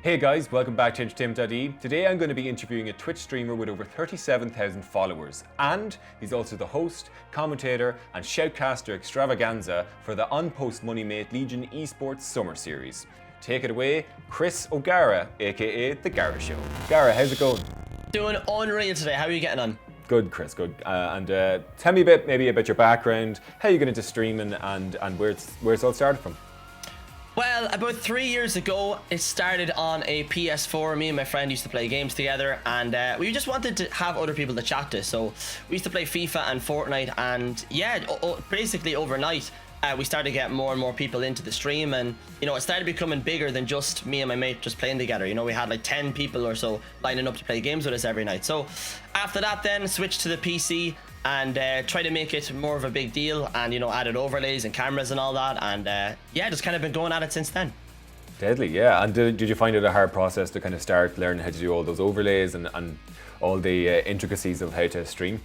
Hey guys, welcome back to entertainment.ie. Today I'm going to be interviewing a Twitch streamer with over 37,000 followers, and he's also the host, commentator and Shoutcaster extravaganza for the Onpost Moneymate Legion Esports Summer Series. Take it away, Chris O'Gara, aka TheGaraShow. Gara, how's it going? Doing unreal today. How are you getting on? Good, Chris, good. Tell me a bit maybe about your background, how you got into streaming and where it's all started from. Well, about 3 years ago, it started on a PS4. Me and my friend used to play games together, and we just wanted to have other people to chat to. So we used to play FIFA and Fortnite, and yeah, basically overnight, we started to get more and more people into the stream, and you know, it started becoming bigger than just me and my mate just playing together. You know, we had like 10 people or so lining up to play games with us every night. So after that, then switched to the PC and try to make it more of a big deal, and you know, added overlays and cameras and all that, and yeah, just kind of been going at it since then. Deadly, yeah. And did you find it a hard process to kind of start learning how to do all those overlays and all the intricacies of how to stream?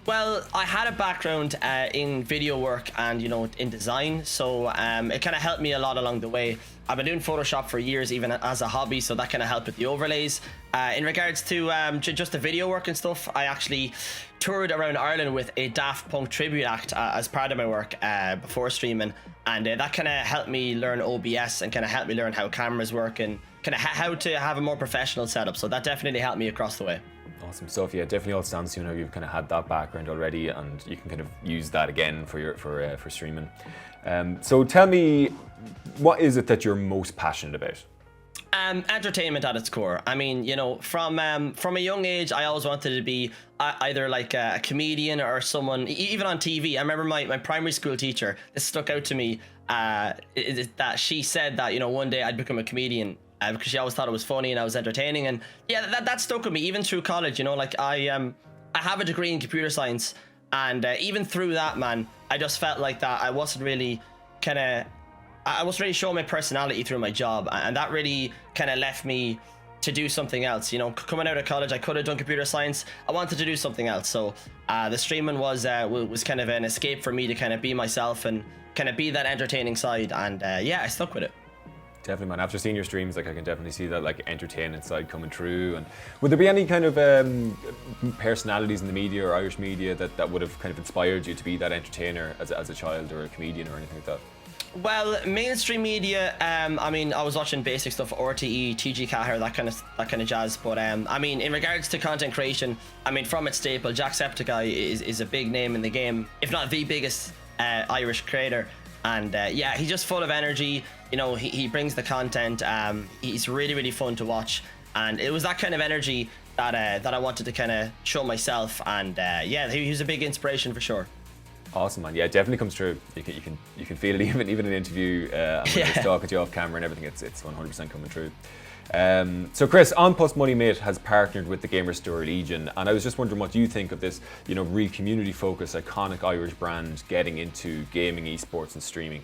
Well, I had a background in video work and, you know, in design, so it kind of helped me a lot along the way. I've been doing Photoshop for years, even as a hobby, so that kind of helped with the overlays. In regards to just the video work and stuff, I actually toured around Ireland with a Daft Punk tribute act as part of my work before streaming, and that kind of helped me learn OBS and kind of helped me learn how cameras work and kind of how to have a more professional setup. So that definitely helped me across the way. Awesome stuff. Yeah, definitely all stands to you know you've kind of had that background already, and you can kind of use that again for streaming. So tell me, what is it that you're most passionate about? Entertainment at its core. I mean, you know, from a young age, I always wanted to be either like a comedian or someone, even on TV. I remember my primary school teacher, this stuck out to me, that she said that, you know, one day I'd become a comedian. Because she always thought it was funny and I was entertaining, and yeah, that stuck with me even through college. You know, like I have a degree in computer science, and even through that, man, I just felt like that I wasn't really showing my personality through my job, and that really kind of left me to do something else. You know, coming out of college, I could have done computer science. I wanted to do something else, so the streaming was kind of an escape for me to kind of be myself and kind of be that entertaining side, and yeah, I stuck with it. Definitely, man. After seeing your streams, like I can definitely see that like entertaining side coming through. And would there be any kind of personalities in the media or Irish media that would have kind of inspired you to be that entertainer as a child or a comedian or anything like that? Well, mainstream media, I mean, I was watching basic stuff, RTE, TG Cahir, that kind of jazz. But I mean, in regards to content creation, I mean, from its staple, Jacksepticeye is a big name in the game, if not the biggest Irish creator. And yeah, he's just full of energy. You know, he brings the content. He's really, really fun to watch, and it was that kind of energy that I wanted to kind of show myself. And yeah, he was a big inspiration for sure. Awesome, man. Yeah, it definitely comes through. You can feel it even in an interview. When he's talking to you off camera and everything, it's 100% coming through. So Chris, Onpost Moneymate has partnered with the GamerStore.ie Legion, and I was just wondering what you think of this, you know, real community focused, iconic Irish brand getting into gaming, esports and streaming.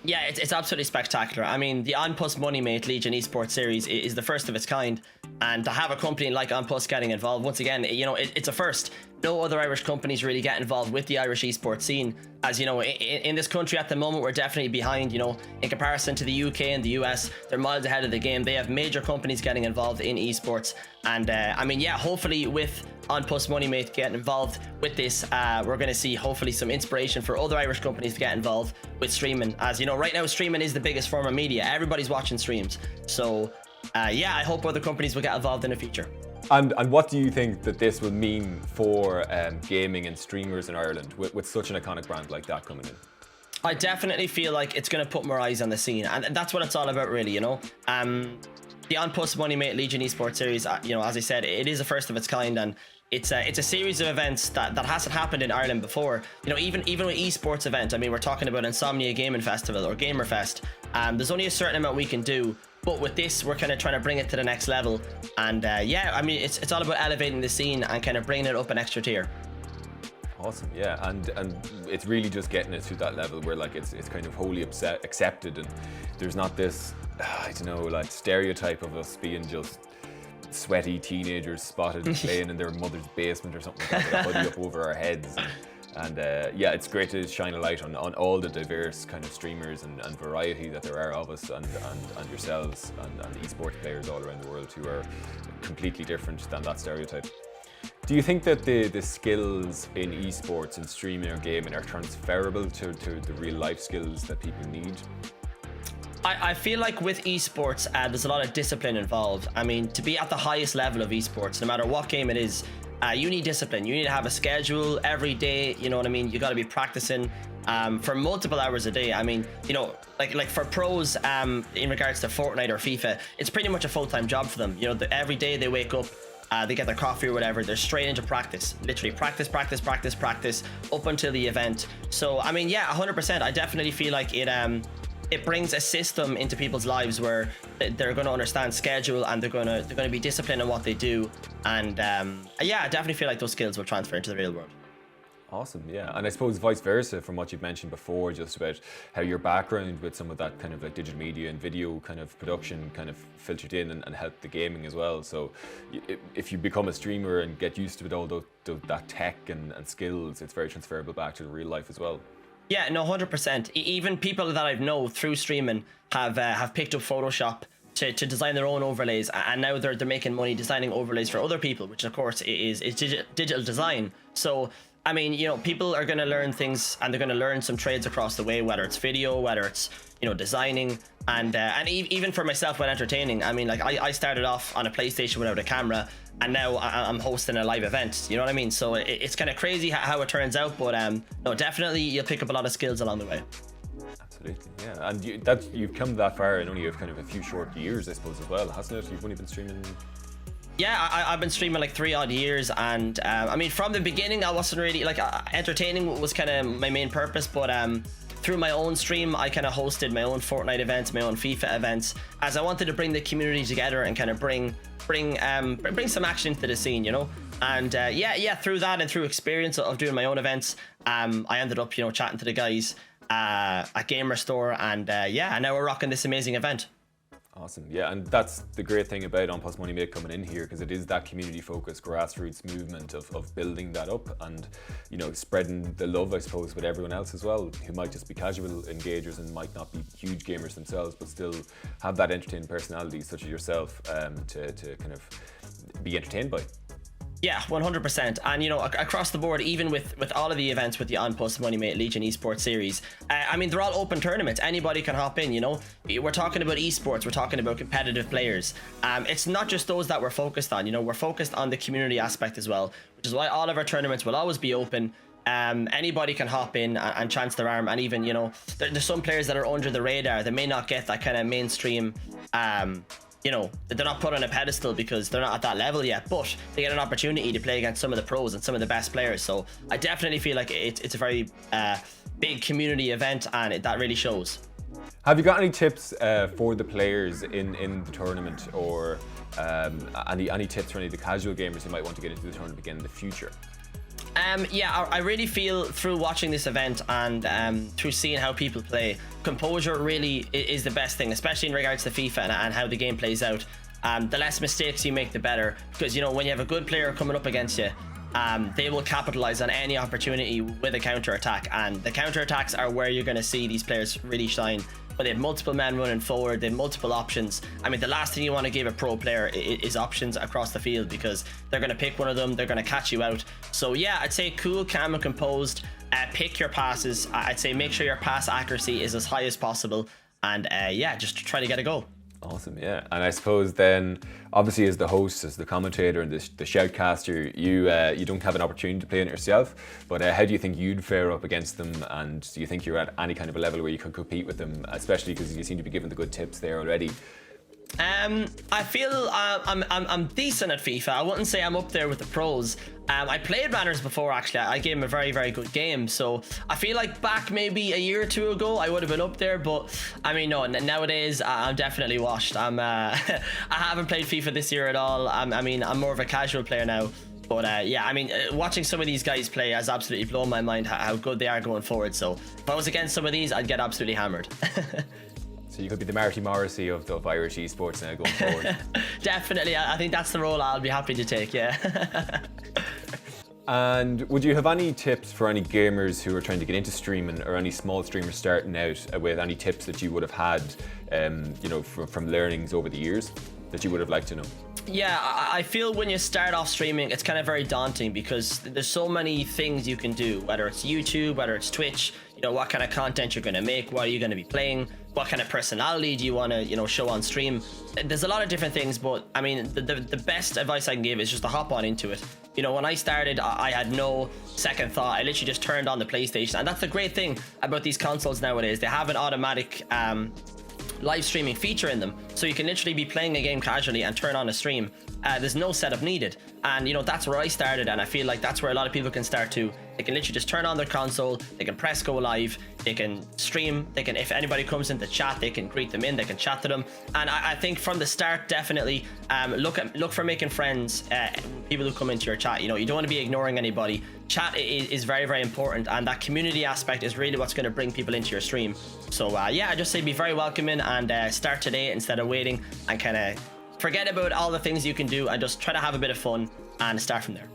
Yeah, it's absolutely spectacular. I mean, the Onpost Moneymate Legion Esports series is the first of its kind, and to have a company like Onpost getting involved, once again, you know, it's a first. No other Irish companies really get involved with the Irish esports scene. As you know, in this country at the moment, we're definitely behind, you know, in comparison to the UK and the US. They're miles ahead of the game. They have major companies getting involved in esports. And I mean, yeah, hopefully with Onpost Moneymate getting involved with this, we're going to see hopefully some inspiration for other Irish companies to get involved with streaming. As you know, right now, streaming is the biggest form of media. Everybody's watching streams. So yeah, I hope other companies will get involved in the future. And what do you think that this will mean for gaming and streamers in Ireland with such an iconic brand like that coming in? I definitely feel like it's going to put more eyes on the scene, and that's what it's all about, really, you know. The Onpost Moneymate Legion Esports series, you know, as I said, it is a first of its kind, and it's a series of events that hasn't happened in Ireland before. You know, even with esports events, I mean, we're talking about Insomnia Gaming Festival or Gamerfest. There's only a certain amount we can do. But with this, we're kind of trying to bring it to the next level. And yeah, I mean, it's all about elevating the scene and kind of bringing it up an extra tier. Awesome, yeah, and it's really just getting it to that level where like it's kind of wholly accepted, and there's not this, I don't know, like stereotype of us being just sweaty teenagers spotted playing in their mother's basement or something like that with a hoodie up over our heads. And yeah, it's great to shine a light on all the diverse kind of streamers and variety that there are of us, and yourselves and esports players all around the world who are completely different than that stereotype. Do you think that the skills in esports and streaming or gaming are transferable to the real life skills that people need? I feel like with esports, there's a lot of discipline involved. I mean, to be at the highest level of esports, no matter what game it is, you need discipline. You need to have a schedule every day. You know what I mean? You got to be practicing for multiple hours a day. I mean, you know, like for pros, in regards to Fortnite or FIFA, it's pretty much a full-time job for them. You know, every day they wake up, they get their coffee or whatever, they're straight into practice. Literally practice up until the event. So I mean, yeah, 100%. I definitely feel like it brings a system into people's lives where they're going to understand schedule, and they're going to be disciplined in what they do. And yeah, I definitely feel like those skills will transfer into the real world. Awesome, yeah. And I suppose vice versa from what you've mentioned before, just about how your background with some of that kind of like digital media and video kind of production kind of filtered in and helped the gaming as well. So if you become a streamer and get used to it, all that tech and skills, it's very transferable back to the real life as well. Yeah, no, 100%. Even people that I've known through streaming have picked up Photoshop to design their own overlays, and now they're making money designing overlays for other people, which of course is digital design. So I mean, you know, people are going to learn things, and they're going to learn some trades across the way, whether it's video, whether it's, you know, designing, and even for myself when entertaining. I mean, like I started off on a PlayStation without a camera, and now I'm hosting a live event. You know what I mean? So it's kind of crazy how it turns out, but no, definitely you'll pick up a lot of skills along the way. Absolutely, yeah. And you've come that far in only kind of a few short years, I suppose, as well, hasn't it? You've only been streaming. Yeah, I've been streaming like 3 odd years, and I mean, from the beginning, I wasn't really like entertaining was kind of my main purpose, but through my own stream, I kind of hosted my own Fortnite events, my own FIFA events, as I wanted to bring the community together and kind of bring some action to the scene, you know. And yeah, through that and through experience of doing my own events, I ended up, you know, chatting to the guys at GamerStore, and yeah, and now we're rocking this amazing event. Awesome, yeah, and that's the great thing about OnPass Moneymate coming in here, because it is that community-focused grassroots movement of building that up and, you know, spreading the love, I suppose, with everyone else as well, who might just be casual engagers and might not be huge gamers themselves, but still have that entertaining personality, such as yourself, to kind of be entertained by. Yeah, 100%. And, you know, across the board, even with all of the events with the Onpost Moneymate Legion Esports series, I mean, they're all open tournaments. Anybody can hop in, you know. We're talking about esports, we're talking about competitive players. It's not just those that we're focused on, you know, we're focused on the community aspect as well, which is why all of our tournaments will always be open. Anybody can hop in and chance their arm, and even, you know, there's some players that are under the radar that may not get that kind of mainstream you know, they're not put on a pedestal because they're not at that level yet, but they get an opportunity to play against some of the pros and some of the best players. So I definitely feel like it's a very big community event, and that really shows. Have you got any tips for the players in the tournament, or any tips for any of the casual gamers who might want to get into the tournament again in the future? Yeah, I really feel through watching this event and through seeing how people play, composure really is the best thing, especially in regards to FIFA and how the game plays out. The less mistakes you make, the better, because, you know, when you have a good player coming up against you, they will capitalize on any opportunity with a counter attack, and the counter attacks are where you're going to see these players really shine. But they have multiple men running forward, they have multiple options. I mean, the last thing you want to give a pro player is options across the field, because they're going to pick one of them, they're going to catch you out. So yeah, I'd say cool, calm and composed. Pick your passes. I'd say make sure your pass accuracy is as high as possible, and yeah, just try to get a goal. Awesome, yeah. And I suppose then, obviously, as the host, as the commentator, and the Shoutcaster, you don't have an opportunity to play in it yourself, but how do you think you'd fare up against them, and do you think you're at any kind of a level where you could compete with them, especially because you seem to be given the good tips there already? I feel I'm decent at FIFA. I wouldn't say I'm up there with the pros. I played Runners before, actually. I gave him a very, very good game. So I feel like back maybe a year or two ago, I would have been up there. But I mean, no, nowadays I'm definitely washed. I haven't played FIFA this year at all. I mean, I'm more of a casual player now. But yeah, I mean, watching some of these guys play has absolutely blown my mind how good they are going forward. So if I was against some of these, I'd get absolutely hammered. So you could be the Marty Morrissey of Irish esports now going forward. Definitely, I think that's the role I'll be happy to take, yeah. And would you have any tips for any gamers who are trying to get into streaming, or any small streamers starting out, with any tips that you would have had, from learnings over the years that you would have liked to know? Yeah, I feel when you start off streaming, it's kind of very daunting because there's so many things you can do, whether it's YouTube, whether it's Twitch, what kind of content you're going to make, what are you going to be playing, what kind of personality do you want to, show on stream. There's a lot of different things, but I mean, the best advice I can give is just to hop on into it. When I started, I had no second thought. I literally just turned on the PlayStation, and that's the great thing about these consoles nowadays. They have an automatic live streaming feature in them, so you can literally be playing a game casually and turn on a stream. There's no setup needed, and that's where I started, and I feel like that's where a lot of people can start too. They can literally just turn on their console, they can press go live, they can stream, they can, if anybody comes into chat, they can greet them in, they can chat to them. And I think from the start, definitely look for making friends, people who come into your chat. You don't want to be ignoring anybody. Chat is very, very important, and that community aspect is really what's going to bring people into your stream. So I just say be very welcoming and start today instead of waiting, and kind of forget about all the things you can do and just try to have a bit of fun and start from there.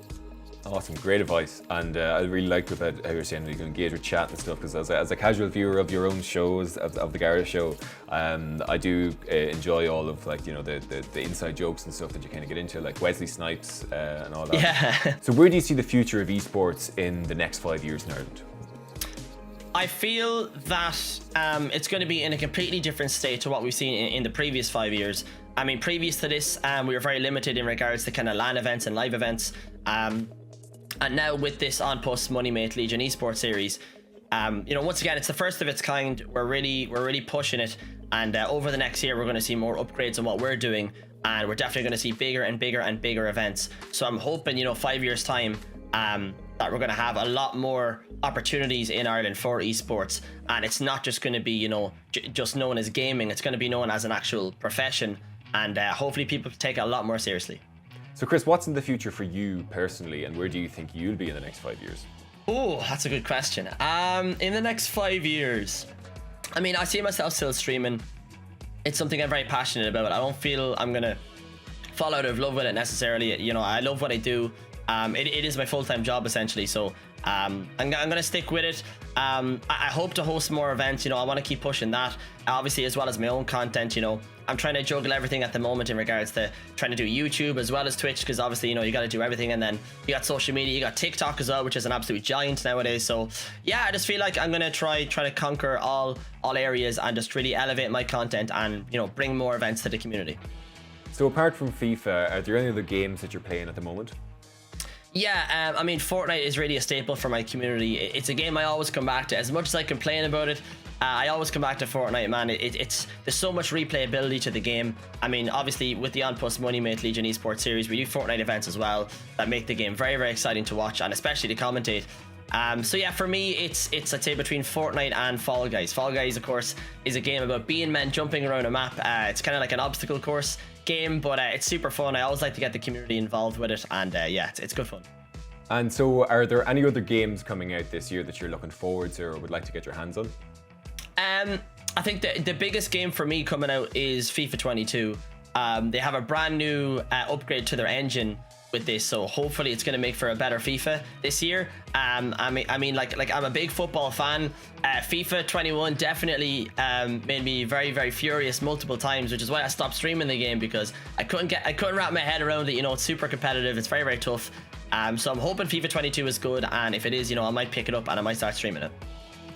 Awesome, great advice. And I really liked about how you're saying that you can engage with chat and stuff, because as a casual viewer of your own shows, of the Gara show, I do enjoy all of the inside jokes and stuff that you kind of get into, like Wesley Snipes and all that. Yeah. So where do you see the future of esports in the next 5 years in Ireland? I feel that it's going to be in a completely different state to what we've seen in the previous 5 years. I mean, previous to this, we were very limited in regards to kind of LAN events and live events. And now with this Onpost Moneymate Legion Esports series, once again, it's the first of its kind. We're really pushing it, and over the next year, we're going to see more upgrades on what we're doing, and we're definitely going to see bigger and bigger and bigger events. So I'm hoping, 5 years time, that we're going to have a lot more opportunities in Ireland for esports, and it's not just going to be, just known as gaming. It's going to be known as an actual profession, and hopefully people take it a lot more seriously. So Chris, what's in the future for you personally, and where do you think you'll be in the next 5 years? Oh, that's a good question. In the next 5 years, I mean, I see myself still streaming. It's something I'm very passionate about. I don't feel I'm gonna fall out of love with it necessarily. I love what I do. It is my full-time job essentially, so I'm gonna stick with it. I hope to host more events. I want to keep pushing that, obviously, as well as my own content. I'm trying to juggle everything at the moment in regards to trying to do YouTube as well as Twitch, because obviously, you got to do everything, and then you got social media, you got TikTok as well, which is an absolute giant nowadays. So yeah, I just feel like I'm gonna try to conquer all areas and just really elevate my content and bring more events to the community. So apart from FIFA, are there any other games that you're playing at the moment? Yeah, I mean, Fortnite is really a staple for my community. It's a game I always come back to. As much as I complain about it, I always come back to Fortnite, man. There's so much replayability to the game. I mean, obviously, with the Onpost Moneymate Legion Esports series, we do Fortnite events as well that make the game very, very exciting to watch, and especially to commentate. So yeah, for me, it's I'd say between Fortnite and Fall Guys. Fall Guys, of course, is a game about being men jumping around a map. It's kind of like an obstacle course game, but it's super fun. I always like to get the community involved with it, and yeah, it's good fun. And so are there any other games coming out this year that you're looking forward to or would like to get your hands on? I think the biggest game for me coming out is FIFA 22. They have a brand new upgrade to their engine with this, so hopefully it's going to make for a better FIFA this year. I mean, like I'm a big football fan. FIFA 21 definitely made me very, very furious multiple times, which is why I stopped streaming the game, because I couldn't wrap my head around it. It's super competitive. It's very, very tough. So I'm hoping FIFA 22 is good, and if it is, I might pick it up and I might start streaming it.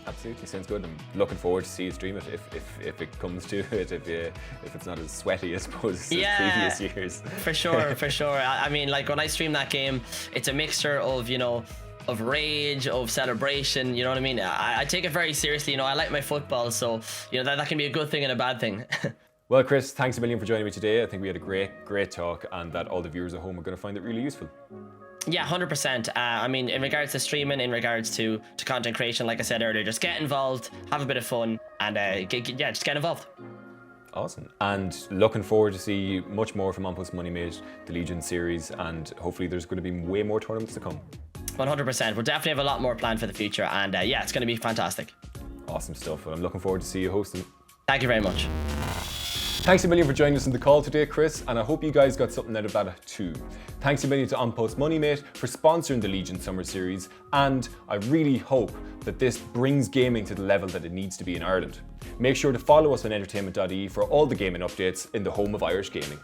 Absolutely, sounds good. I'm looking forward to see you stream it if it comes to it, if it's not as sweaty, I suppose, as previous years. For sure. I mean, like when I stream that game, it's a mixture of of rage, of celebration. You know what I mean? I take it very seriously. I like my football, so that can be a good thing and a bad thing. Well, Chris, thanks a million for joining me today. I think we had a great talk, and that all the viewers at home are going to find it really useful. Yeah, 100%. I mean, in regards to streaming, in regards to content creation, like I said earlier, just get involved, have a bit of fun, and just get involved. Awesome. And looking forward to see much more from Onpost Moneymate, the Legion series, and hopefully there's going to be way more tournaments to come. 100%. We'll definitely have a lot more planned for the future, and yeah, it's going to be fantastic. Awesome stuff. Well, I'm looking forward to see you hosting. Thank you very much. Thanks a million for joining us on the call today, Chris, and I hope you guys got something out of that too. Thanks a million to Onpost Moneymate for sponsoring the Legion Summer Series, and I really hope that this brings gaming to the level that it needs to be in Ireland. Make sure to follow us on entertainment.ie for all the gaming updates in the home of Irish gaming.